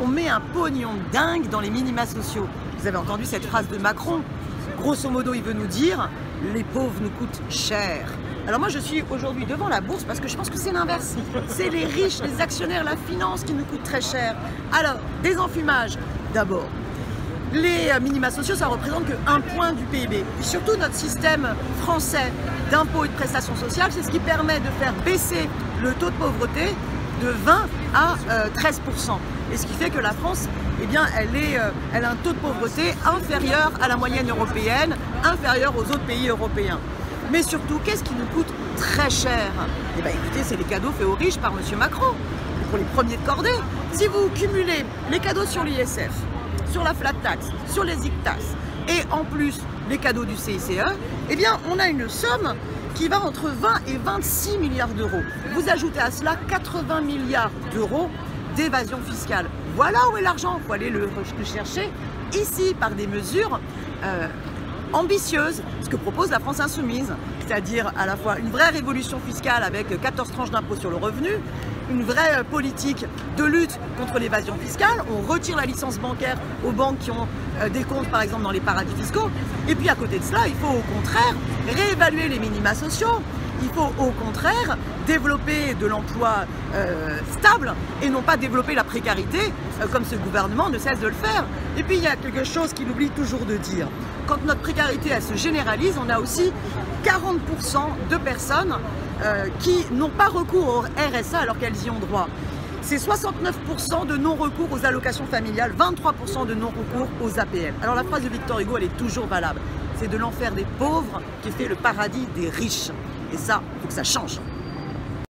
on met un pognon dingue dans les minima sociaux. Vous avez entendu cette phrase de Macron? Grosso modo, il veut nous dire « les pauvres nous coûtent cher ». Alors moi, je suis aujourd'hui devant la bourse parce que je pense que c'est l'inverse. C'est les riches, les actionnaires, la finance qui nous coûtent très cher. Alors, désenfumage, d'abord. Les minima sociaux, ça représente que 1 point du PIB. Et surtout, notre système français d'impôts et de prestations sociales, c'est ce qui permet de faire baisser le taux de pauvreté de 20 à 13%. Et ce qui fait que la France, eh bien, elle a un taux de pauvreté inférieur à la moyenne européenne, inférieur aux autres pays européens. Mais surtout, qu'est-ce qui nous coûte très cher? Eh bien, écoutez, c'est les cadeaux faits aux riches par M. Macron, pour les premiers de cordée. Si vous cumulez les cadeaux sur l'ISF, sur la flat tax, sur les ICTAS, et en plus les cadeaux du CICE, eh bien, on a une somme qui va entre 20 et 26 milliards d'euros. Vous ajoutez à cela 80 milliards d'euros d'évasion fiscale. Voilà où est l'argent, il faut aller le chercher ici par des mesures ambitieuse, ce que propose la France Insoumise, c'est-à-dire à la fois une vraie révolution fiscale avec 14 tranches d'impôt sur le revenu, une vraie politique de lutte contre l'évasion fiscale, on retire la licence bancaire aux banques qui ont des comptes par exemple dans les paradis fiscaux, et puis à côté de cela, il faut au contraire réévaluer les minima sociaux, il faut au contraire développer de l'emploi stable et non pas développer la précarité comme ce gouvernement ne cesse de le faire. Et puis il y a quelque chose qu'il oublie toujours de dire. Quand notre précarité elle se généralise, on a aussi 40% de personnes qui n'ont pas recours au RSA alors qu'elles y ont droit. C'est 69% de non-recours aux allocations familiales, 23% de non-recours aux APL. Alors la phrase de Victor Hugo, elle est toujours valable. C'est de l'enfer des pauvres qui fait le paradis des riches. Et ça, il faut que ça change.